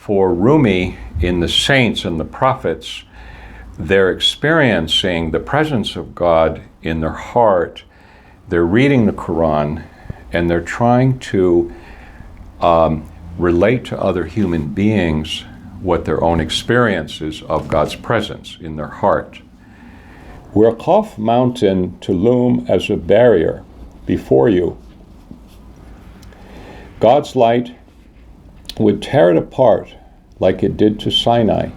For Rumi, in the saints and the prophets, they're experiencing the presence of God in their heart. They're reading the Quran, and they're trying to relate to other human beings what their own experiences of God's presence in their heart. Were Qaf mountain to loom as a barrier before you, God's light would tear it apart like it did to Sinai.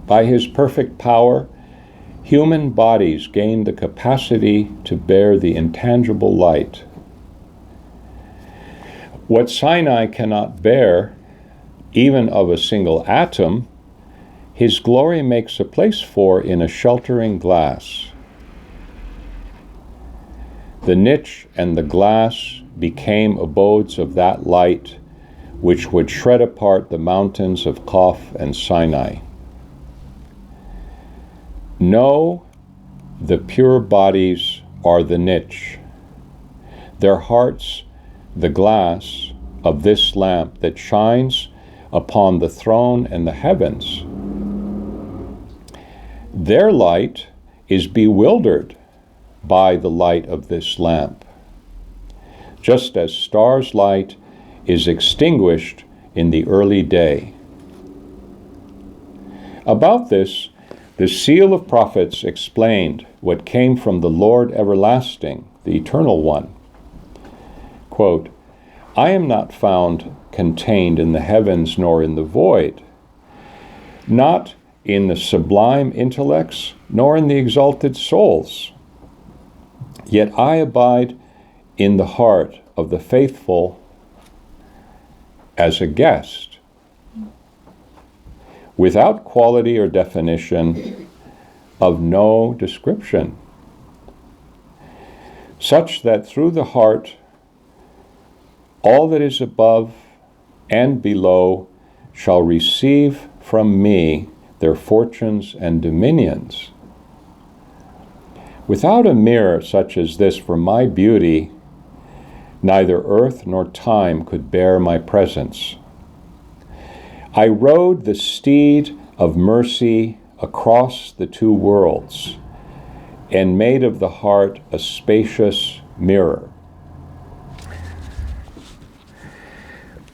By his perfect power, human bodies gain the capacity to bear the intangible light. What Sinai cannot bear, even of a single atom, his glory makes a place for in a sheltering glass. The niche and the glass became abodes of that light, which would shred apart the mountains of Qaf and Sinai. Know the pure bodies are the niche, their hearts the glass of this lamp that shines upon the throne and the heavens. Their light is bewildered by the light of this lamp, just as stars' light is extinguished in the early day. About this, the seal of prophets explained what came from the Lord everlasting, the Eternal One. Quote, I am not found contained in the heavens nor in the void, not in the sublime intellects nor in the exalted souls. Yet I abide in the heart of the faithful as a guest, without quality or definition, of no description, such that through the heart all that is above and below shall receive from me their fortunes and dominions. Without a mirror such as this for my beauty, neither earth nor time could bear my presence. I rode the steed of mercy across the two worlds and made of the heart a spacious mirror.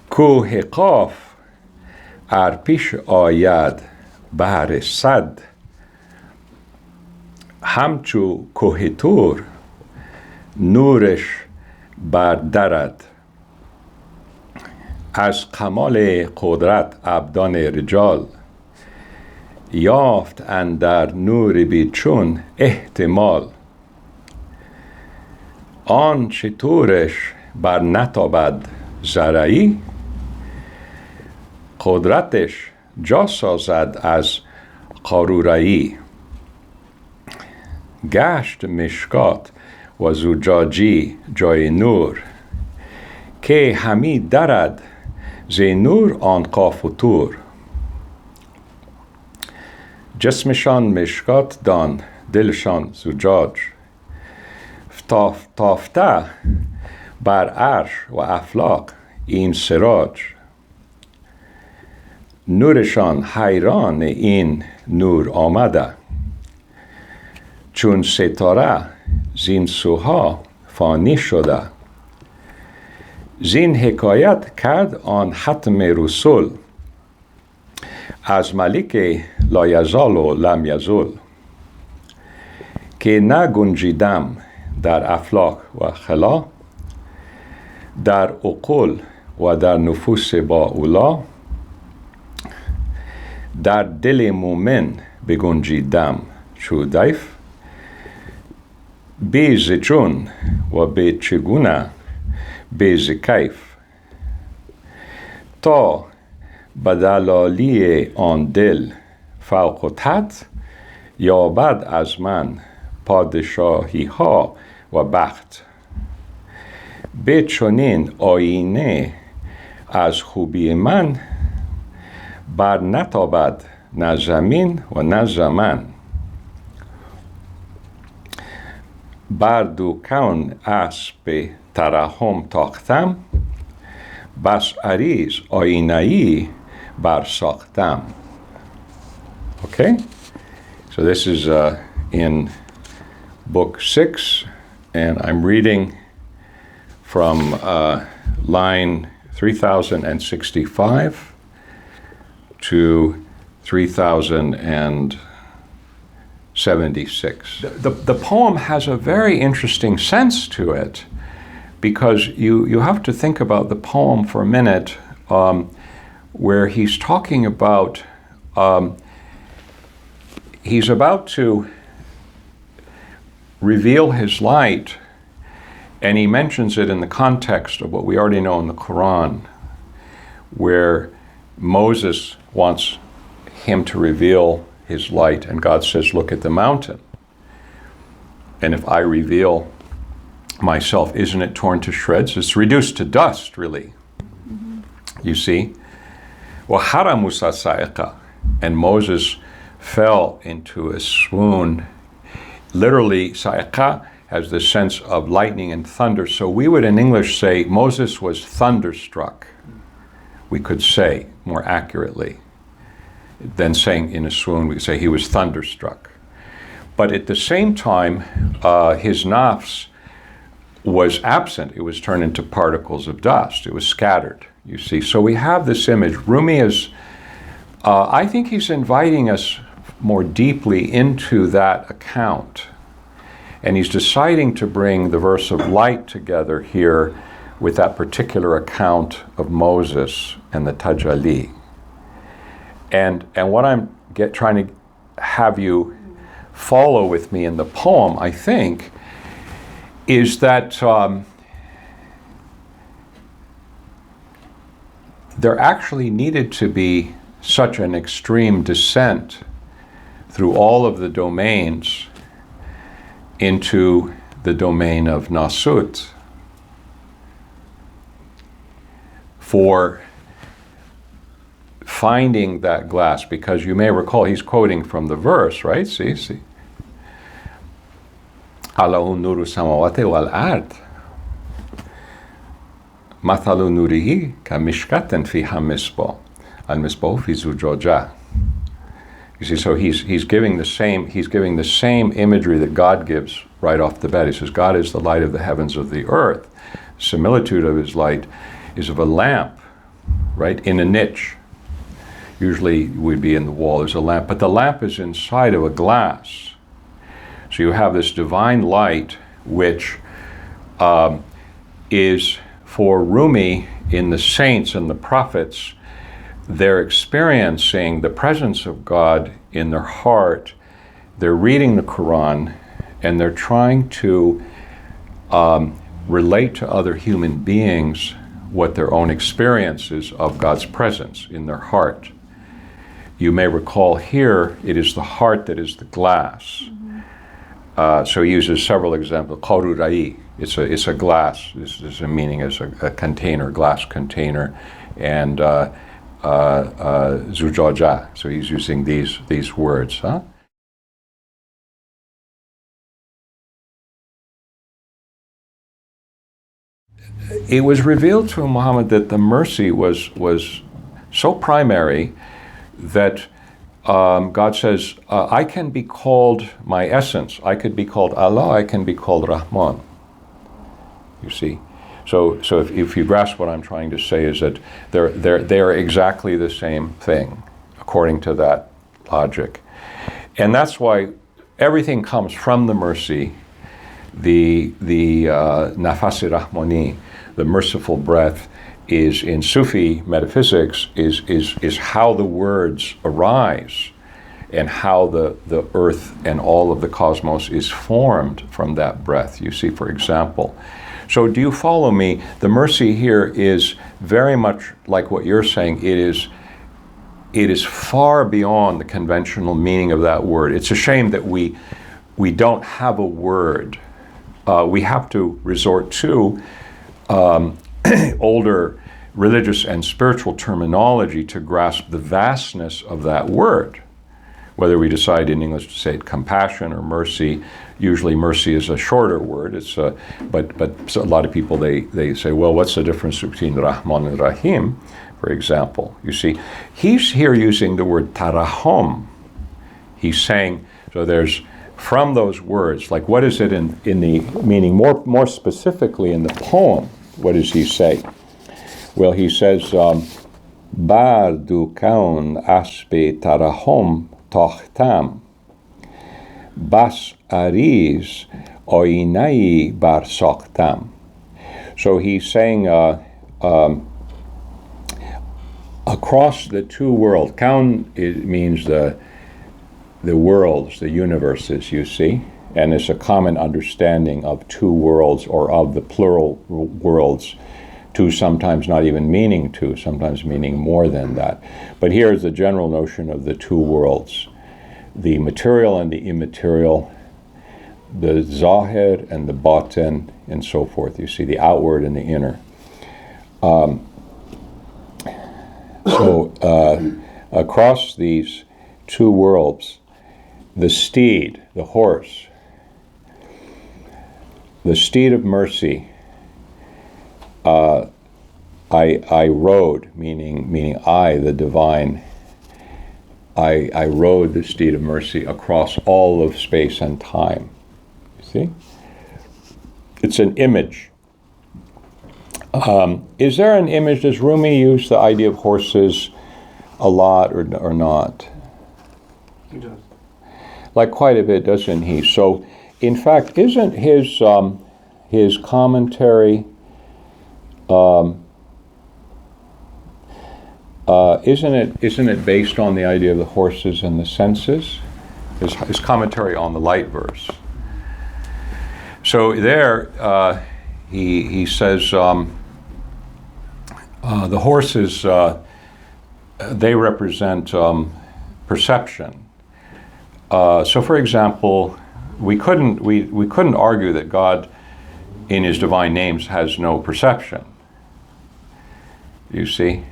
کوه قاف ار پیش آید بهر صد همچو کوه طور نورش بردرد از کمال قدرت ابدان رجال یافت اندر نور بیچون احتمال آن چطورش بر نتابد زرعی قدرتش جا سازد از قارورایی گشت مشکات و زجاجی جای نور که همی درد ز نور آن قاف و طور جسمشان مشکات دان دلشان زجاج تافته بر عرش و افلاک این سراج نورشان حیران این نور آمده چون ستاره زین سوها فانی شده زین حکایت کرد آن ختم رسول از ملک لا یزال و لم یزول که نگنجیدم در افلاک و خلا در عقول و در نفوس با اولا در دل مومن بگنجیدم چو دیف بیز چون و به چگونه بیز کیف تا بدلالی آن دل فوق و تحت یابد از من پادشاهی ها و بخت به چنین آینه از خوبی من بر نتابد نه زمین و نه زمان بر دو کون اسب ترحم تاختم bas ariz oinai bar sochtam. Okay? So this is in book 6, and I'm reading from line 3065 to 3076. The poem has a very interesting sense to it, because you have to think about the poem for a minute, where he's talking about, he's about to reveal his light, and he mentions it in the context of what we already know in the Quran, where Moses wants him to reveal his light, and God says, look at the mountain. And if I reveal myself, isn't it torn to shreds? It's reduced to dust, really. Mm-hmm. You see? وَحَرَ مُوسَى صَاعِقًا, and Moses fell into a swoon. Literally, sa'iqa has the sense of lightning and thunder. So we would in English say Moses was thunderstruck. We could say more accurately than saying in a swoon. We could say he was thunderstruck. But at the same time, his nafs was absent. It was turned into particles of dust. It was scattered, you see. So we have this image. Rumi is, I think he's inviting us more deeply into that account. And he's deciding to bring the verse of light together here with that particular account of Moses and the Tajalli. And what I'm trying to have you follow with me in the poem, I think, is that there actually needed to be such an extreme descent through all of the domains into the domain of Nasut for finding that glass, because you may recall he's quoting from the verse, right? See. Allahu nuru samawati wal ard. Mathalu nurihi ka mishkatin fiha misbah. Al misbah fi zujajah. You see, so he's giving the same imagery that God gives right off the bat. He says, God is the light of the heavens of the earth. The similitude of his light is of a lamp, right, in a niche. Usually would be in the wall, there's a lamp, but the lamp is inside of a glass. So you have this divine light, which is for Rumi in the saints and the prophets. They're experiencing the presence of God in their heart. They're reading the Quran, and they're trying to relate to other human beings what their own experience is of God's presence in their heart. You may recall here, it is the heart that is the glass. Mm-hmm. So he uses several examples. Qarurai, it's a glass. This is a meaning as a container, glass container, and zujaja. So he's using these words. Huh? It was revealed to Muhammad that the mercy was so primary that God says, I can be called my essence. I could be called Allah. I can be called Rahman. You see? So if you grasp what I'm trying to say, is that they're exactly the same thing, according to that logic. And that's why everything comes from the mercy, the nafas rahmani, the merciful breath, is in Sufi metaphysics is how the words arise and how the earth and all of the cosmos is formed from that breath. You see, for example. So do you follow me? The mercy here is very much like what you're saying. It is far beyond the conventional meaning of that word. It's a shame that we don't have a word. We have to resort to older religious and spiritual terminology to grasp the vastness of that word, whether we decide in English to say compassion or mercy. Usually mercy is a shorter word. It's but so a lot of people, they say, well, what's the difference between Rahman and Rahim, for example? You see, he's here using the word tarahum. He's saying, so there's, from those words, like what is it in the meaning, more specifically in the poem, what does he say? Well, he says, Bar du kaun aspe tarahum tochtam, bas ariz oinai bar soktam. So he's saying, across the two worlds, kaun means the worlds, the universes, you see, and it's a common understanding of two worlds or of the plural worlds, two sometimes not even meaning two, sometimes meaning more than that. But here's the general notion of the two worlds, the material and the immaterial, the zahir and the batin, and so forth. You see, the outward and the inner. Across these two worlds, the steed, the horse, the steed of mercy, I rode, meaning I, the divine, I rode the steed of mercy across all of space and time. You see? It's an image. Is there an image? Does Rumi use the idea of horses a lot or not? He does. Like quite a bit, doesn't he? So, in fact, isn't his commentary, isn't it based on the idea of the horses and the senses? His commentary on the light verse. So there, he says the horses, they represent perception. So, for example, we couldn't argue that God, in His divine names, has no perception. You see,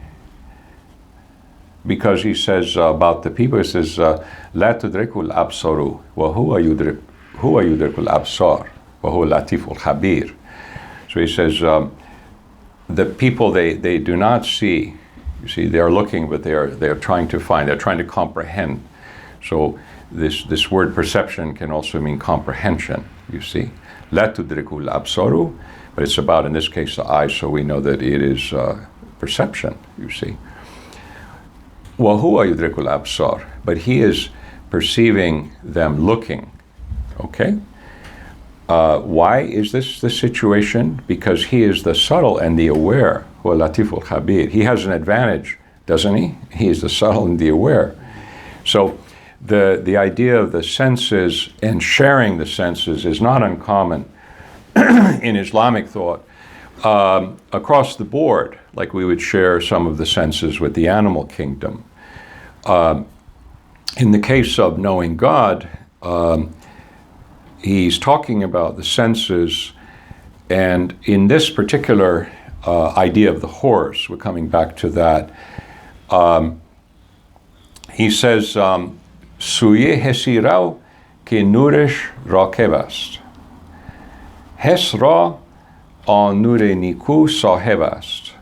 because He says about the people, He says, "La tudrikul absaru, wa huwa yudrikul absar, wa huwa latiful khabir." So He says, the people they do not see. You see, they are looking, but they are trying to find. They're trying to comprehend. So this word perception can also mean comprehension, you see. La tudrikul absaru, but it's about, in this case, the eyes, so we know that it is perception, you see. Wa huwa yudrikul absar, but He is perceiving them looking, okay? Why is this the situation? Because He is the subtle and the aware, huwa latiful khabir. He has an advantage, doesn't He? He is the subtle and the aware. So the idea of the senses and sharing the senses is not uncommon in Islamic thought across the board, like we would share some of the senses with the animal kingdom. In the case of knowing God, He's talking about the senses, and in this particular idea of the horse, we're coming back to that, he says, Suye hesirau ke nurish rakevast. Hes ra an nure niku sahevast.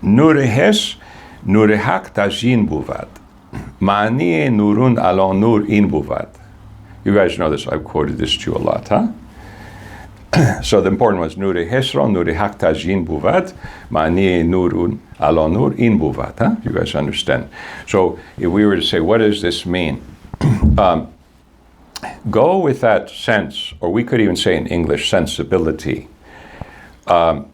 Nure hes, nure hak tajin buvad. Ma'ani nurun ala nur in buvad. You guys know this, I've quoted this to you a lot, huh? So the important one is Nuri Hesra, Nuri Hak Tajin Buvat, Ma'ani Nurun Ala Nur In Buvat. Huh? You guys understand? So if we were to say, what does this mean? Go with that sense, or we could even say in English, sensibility. Go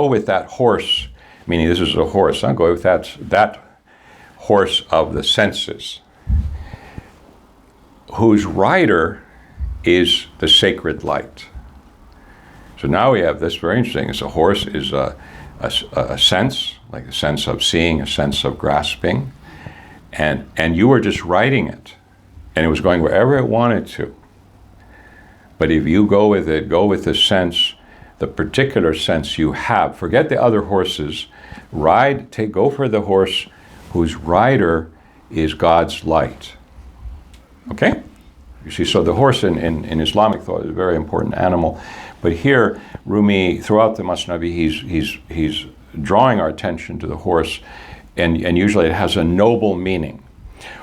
with that horse, meaning this is a horse, huh? Go with that horse of the senses, whose rider is the sacred light. So now we have this very interesting. As a horse is a sense, like a sense of seeing, a sense of grasping, and you were just riding it, and it was going wherever it wanted to. But if you go with it, go with the sense the particular sense you have. Forget the other horses. Go for the horse whose rider is God's light. Okay? You see, so the horse in Islamic thought is a very important animal. But here, Rumi, throughout the Masnavi, he's drawing our attention to the horse, and usually it has a noble meaning,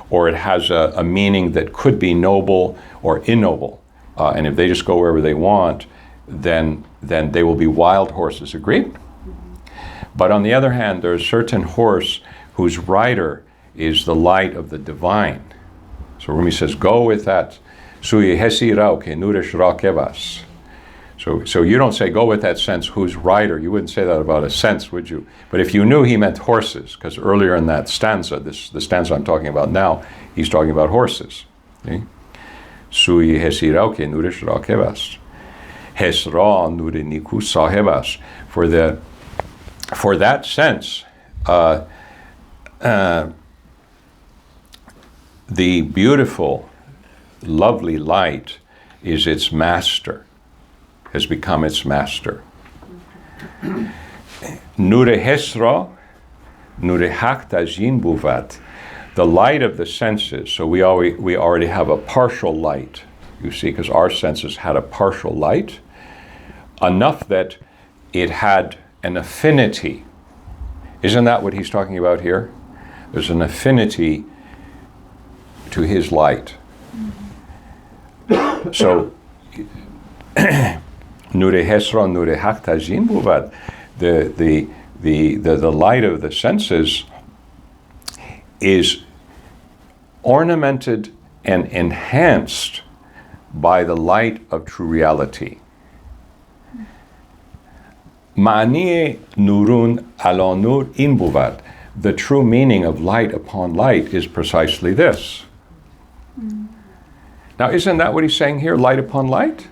or it has a meaning that could be noble or ignoble. And if they just go wherever they want, then they will be wild horses. Agreed? But on the other hand, there's a certain horse whose rider is the light of the divine. So Rumi says, go with that. So you don't say go with that sense whose rider. You wouldn't say that about a sense, would you? But if you knew he meant horses, because earlier in that stanza, the stanza I'm talking about now, he's talking about horses. Sui hesirau ke nurish rakevas. Hesra nuri niku sahebas. For that sense, the beautiful, lovely light is its master, has become its master. Nure hesra, nure haktajin buvat. The light of the senses, so we already have a partial light, you see, because our senses had a partial light, enough that it had an affinity. Isn't that what he's talking about here? There's an affinity to his light. So, nure hesra, nure haktajin buvat. The light of the senses is ornamented and enhanced by the light of true reality. Ma'aniye nurun ala nur in buvat. The true meaning of light upon light is precisely this. Now, isn't that what he's saying here, light upon light?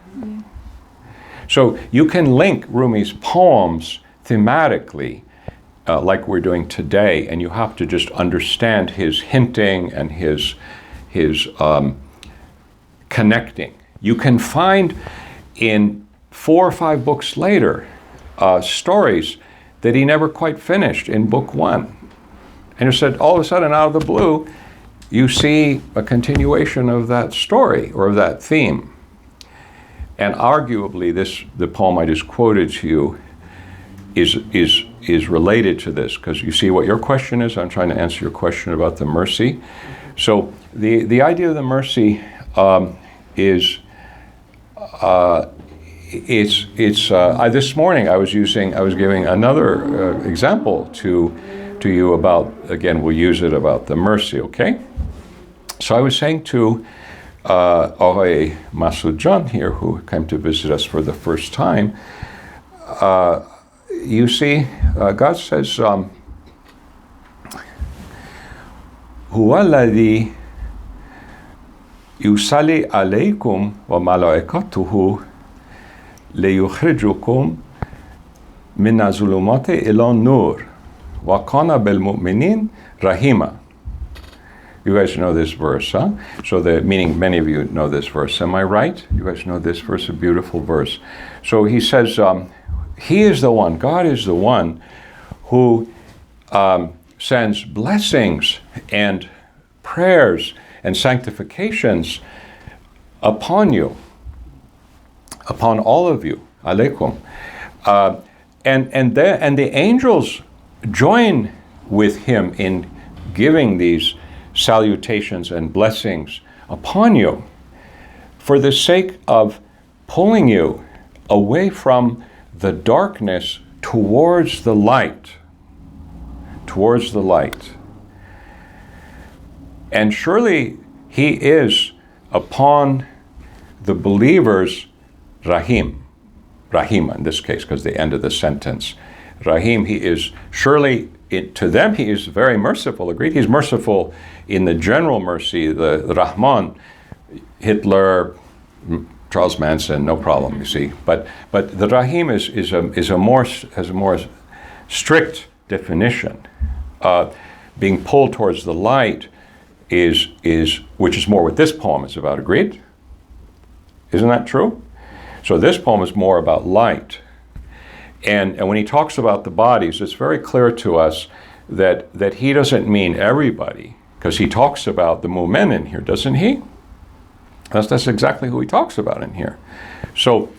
So you can link Rumi's poems thematically, like we're doing today, and you have to just understand his hinting and his connecting. You can find in 4 or 5 books later stories that he never quite finished in book 1. And you said, all of a sudden, out of the blue, you see a continuation of that story or of that theme. And arguably, the poem I just quoted to you is related to this, because you see what your question is. I'm trying to answer your question about the mercy. So the idea of the mercy is this morning I was giving another example to you about, again, we'll use it about the mercy, okay? So I was saying to Aure Masood John here, who came to visit us for the first time, you see, God says, Huwa alladhi yusalli alaykum wa malaikatuhu liyukhrijukum min az-zulumati ila nur wa kana bil mu'minin rahima. You guys know this verse, huh? So meaning many of you know this verse. Am I right? You guys know this verse, a beautiful verse. So he says, he is the one, God is the one who sends blessings and prayers and sanctifications upon you, upon all of you, alaikum. And the angels join with him in giving these salutations and blessings upon you for the sake of pulling you away from the darkness towards the light. Towards the light. And surely he is upon the believers Rahim. Rahima in this case, because the end of the sentence. Rahim, he is surely, to them he is very merciful, agreed? He's merciful in the general mercy, the Rahman, Hitler, Charles Manson, no problem, you see. But the Rahim has a more strict definition. Being pulled towards the light is which is more what this poem is about, agreed? Isn't that true? So this poem is more about light. And when he talks about the bodies, it's very clear to us that he doesn't mean everybody, because he talks about the mu'min in here, doesn't he? That's exactly who he talks about in here. So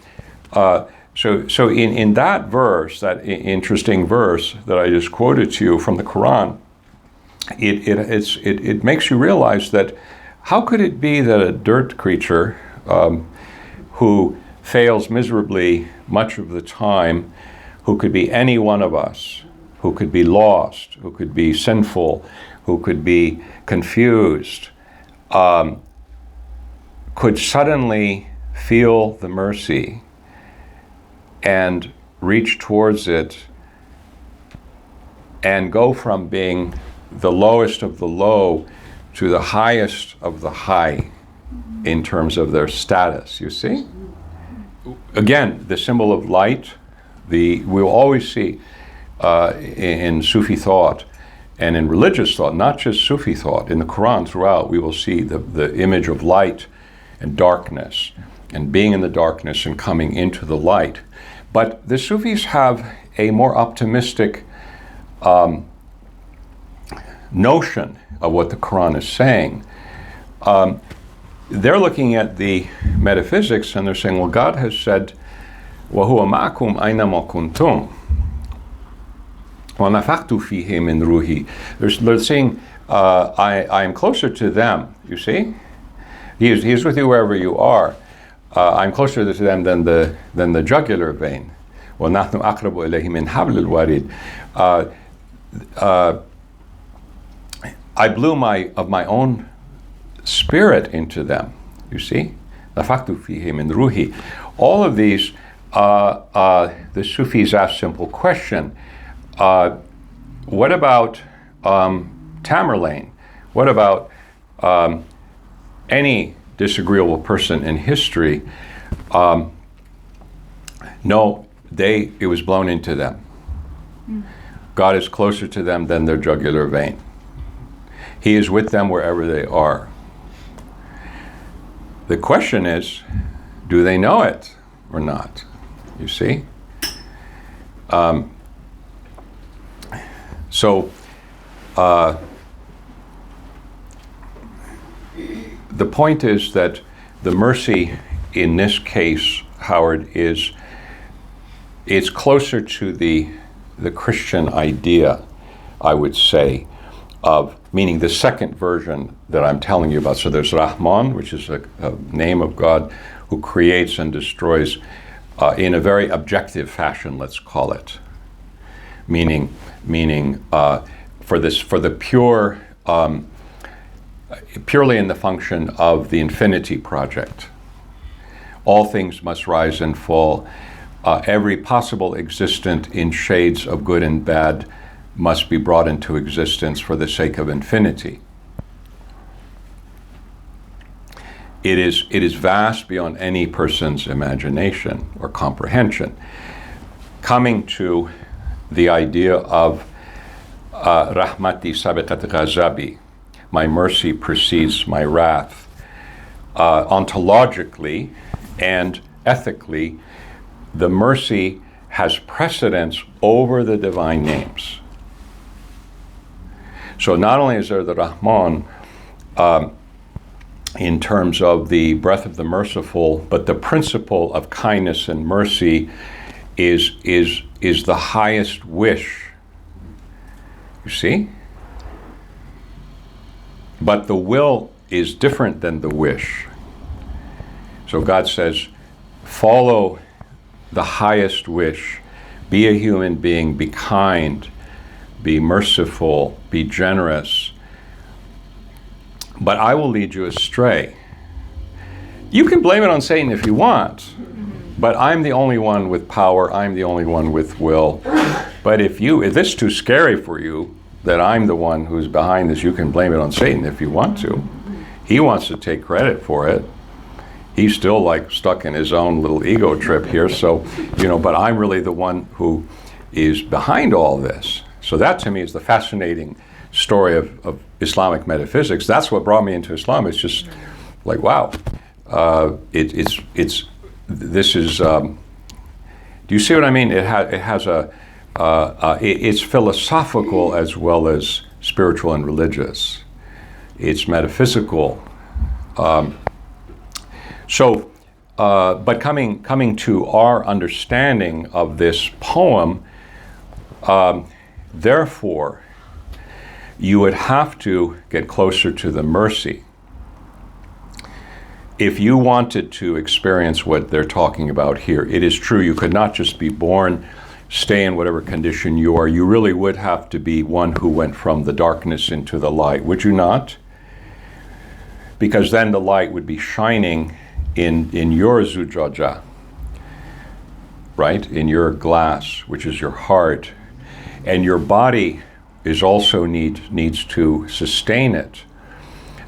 in that verse, that interesting verse that I just quoted to you from the Quran, it makes you realize that how could it be that a dirt creature who fails miserably much of the time, who could be any one of us, who could be lost, who could be sinful, who could be confused, could suddenly feel the mercy and reach towards it and go from being the lowest of the low to the highest of the high in terms of their status, you see? Again, the symbol of light, we'll always see in Sufi thought and in religious thought, not just Sufi thought, in the Quran throughout, we will see the image of light and darkness and being in the darkness and coming into the light. But the Sufis have a more optimistic notion of what the Quran is saying. They're looking at the metaphysics and they're saying, well, God has said, وَهُوَ مَعَكُمْ أَيْنَمَا كُنْتُمْ وَنَفَخْتُ فِيهِ مِنْ رُوحِي. They're saying, I am closer to them, you see? He is with you wherever you are. I'm closer to them than the jugular vein. وَنَحْنُ أَقْرَبُ إِلَيْهِ مِنْ حَبْلِ الْوَرِيدِ. I blew of my own spirit into them, you see? نَفَخْتُ فِيهِ مِنْ رُوحِي. All of these, the Sufis ask simple question. What about Tamerlane? What about any disagreeable person in history? No, it was blown into them. God is closer to them than their jugular vein. He is with them wherever they are. The question is, do they know it or not? You see? The point is that the mercy in this case, Howard, it's closer to the Christian idea, I would say, of meaning the second version that I'm telling you about. So there's Rahman, which is a name of God who creates and destroys in a very objective fashion, let's call it. Meaning for the pure, purely in the function of the infinity project. All things must rise and fall. Every possible existent in shades of good and bad must be brought into existence for the sake of infinity. It is vast beyond any person's imagination or comprehension. Coming to the idea of rahmati sabiqat ghazabi, my mercy precedes my wrath. Ontologically and ethically, the mercy has precedence over the divine names. So not only is there the Rahman in terms of the breath of the merciful, but the principle of kindness and mercy is the highest wish. You see? But the will is different than the wish. So God says, follow the highest wish. Be a human being, be kind, be merciful, be generous. But I will lead you astray. You can blame it on Satan if you want, but I'm the only one with power, I'm the only one with will. But if this is too scary for you, that I'm the one who's behind this, you can blame it on Satan if you want to. He wants to take credit for it. He's still like stuck in his own little ego trip here, so, but I'm really the one who is behind all this. So that to me is the fascinating story of Islamic metaphysics. That's what brought me into Islam. It's just like, wow, Do you see what I mean? It's philosophical as well as spiritual and religious. It's metaphysical. But coming to our understanding of this poem, therefore, you would have to get closer to the mercy. If you wanted to experience what they're talking about here, it is true you could not just be born, stay in whatever condition you are. You really would have to be one who went from the darkness into the light, would you not? Because then the light would be shining in your zujaja, right? In your glass, which is your heart. And your body is also needs to sustain it.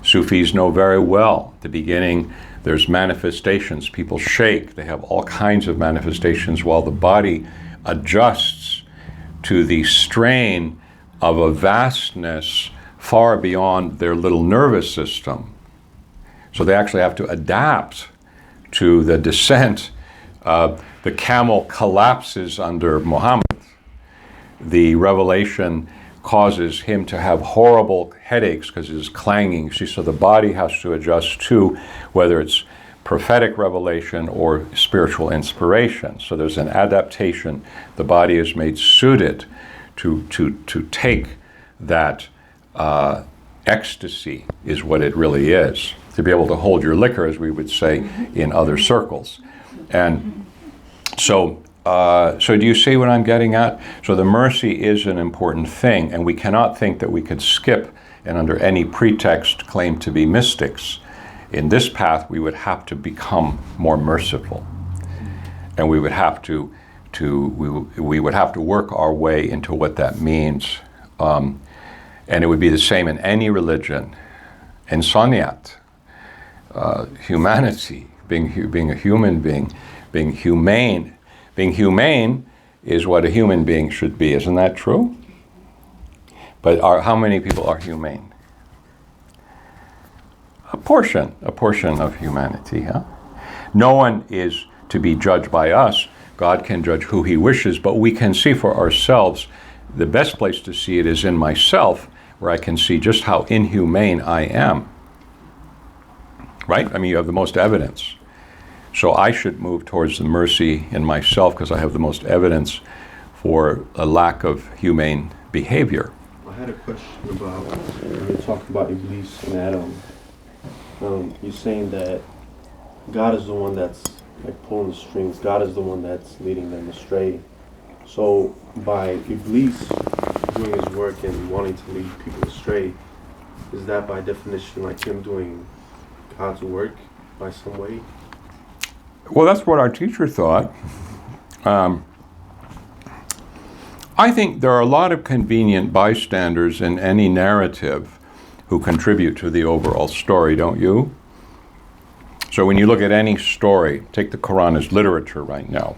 Sufis know very well, at the beginning, there's manifestations. People shake. They have all kinds of manifestations while the body adjusts to the strain of a vastness far beyond their little nervous system. So they actually have to adapt to the descent. The camel collapses under Muhammad. The revelation causes him to have horrible headaches because it's clanging. See, so the body has to adjust to whether it's prophetic revelation or spiritual inspiration. So there's an adaptation. The body is made suited to take that ecstasy, is what it really is. To be able to hold your liquor, as we would say in other circles. And so do you see what I'm getting at? So the mercy is an important thing, and we cannot think that we could skip and under any pretext claim to be mystics. In this path, we would have to become more merciful, and we would have to we would have to work our way into what that means, and it would be the same in any religion. Insaniat, humanity, being a human being, being humane. Being humane is what a human being should be. Isn't that true? But how many people are humane? A portion of humanity, huh? No one is to be judged by us. God can judge who he wishes, but we can see for ourselves. The best place to see it is in myself, where I can see just how inhumane I am. Right? I mean, you have the most evidence. So I should move towards the mercy in myself because I have the most evidence for a lack of humane behavior. I had a question about when you're talking about Iblis and Adam. You're saying that God is the one that's like pulling the strings. God is the one that's leading them astray. So by Iblis doing his work and wanting to lead people astray, is that by definition like him doing God's work by some way? Well, that's what our teacher thought. I think there are a lot of convenient bystanders in any narrative who contribute to the overall story, don't you? So when you look at any story, take the Quran as literature right now.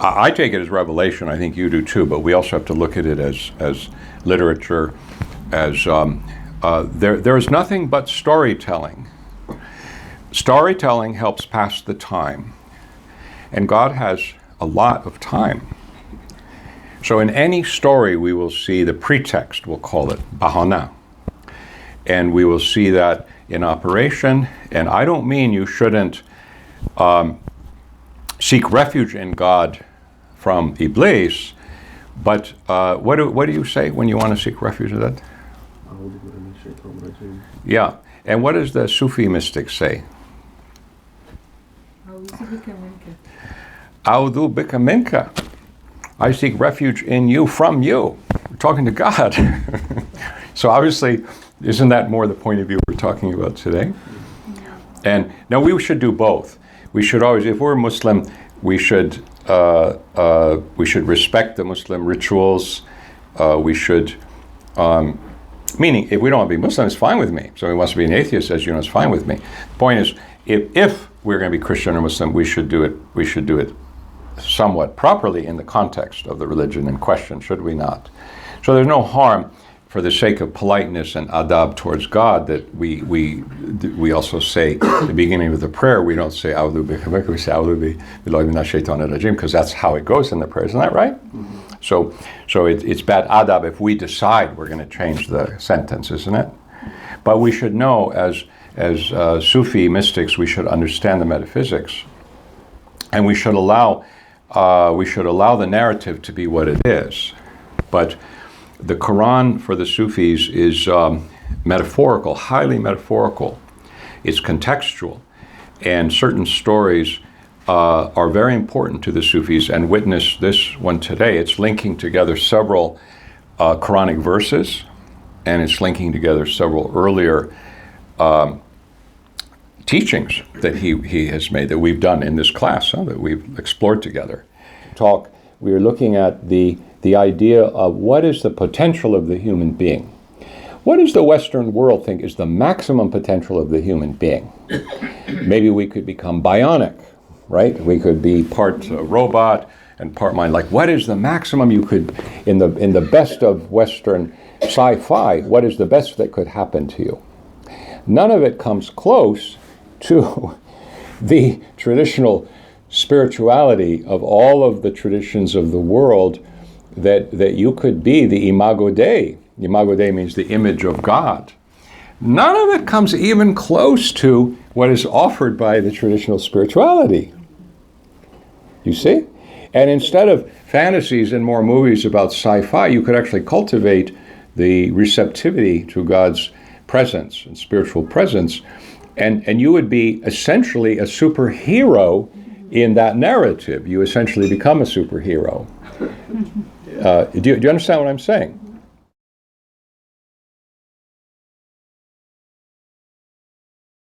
I take it as revelation. I think you do too, but we also have to look at it as literature. As there is nothing but storytelling. Storytelling helps pass the time, and God has a lot of time. So in any story, we will see the pretext, we'll call it bahana, and we will see that in operation. And I don't mean you shouldn't seek refuge in God from Iblis, but what do you say when you want to seek refuge in that? Yeah, and what does the Sufi mystic say? A'udhu bika minka. I seek refuge in you, from you. We're talking to God. So obviously, isn't that more the point of view we're talking about today? And now we should do both. We should always, if we're Muslim, we should respect the Muslim rituals. We should, meaning if we don't want to be Muslim, it's fine with me. If somebody wants to be an atheist, as you know, it's fine with me. The point is, if we're going to be Christian or Muslim, we should do it somewhat properly in the context of the religion in question, should we not? So there's no harm for the sake of politeness and adab towards God, that we also say at the beginning of the prayer, we don't say A'udhu bika, we say A'udhu billahi minash shaitanir rajim, because that's how it goes in the prayer. Isn't that right? Mm-hmm. So it's bad adab if we decide we're going to change the sentence, isn't it? But we should know, as Sufi mystics, we should understand the metaphysics, and we should allow the narrative to be what it is. But the Quran for the Sufis is metaphorical, highly metaphorical. It's contextual, and certain stories are very important to the Sufis, and witness this one today. It's linking together several Quranic verses, and it's linking together several earlier teachings that he has made, that we've done in this class, that we've explored together. We are looking at the idea of what is the potential of the human being. What does the Western world think is the maximum potential of the human being? Maybe we could become bionic, right? We could be part robot and part mind. Like, what is the maximum you could, in the best of Western sci-fi, what is the best that could happen to you? None of it comes close to the traditional spirituality of all of the traditions of the world, that you could be the imago Dei. Imago Dei means the image of God. None of it comes even close to what is offered by the traditional spirituality. You see? And instead of fantasies and more movies about sci-fi, you could actually cultivate the receptivity to God's presence and spiritual presence, and you would be essentially a superhero in that narrative. You essentially become a superhero. Do you understand what I'm saying?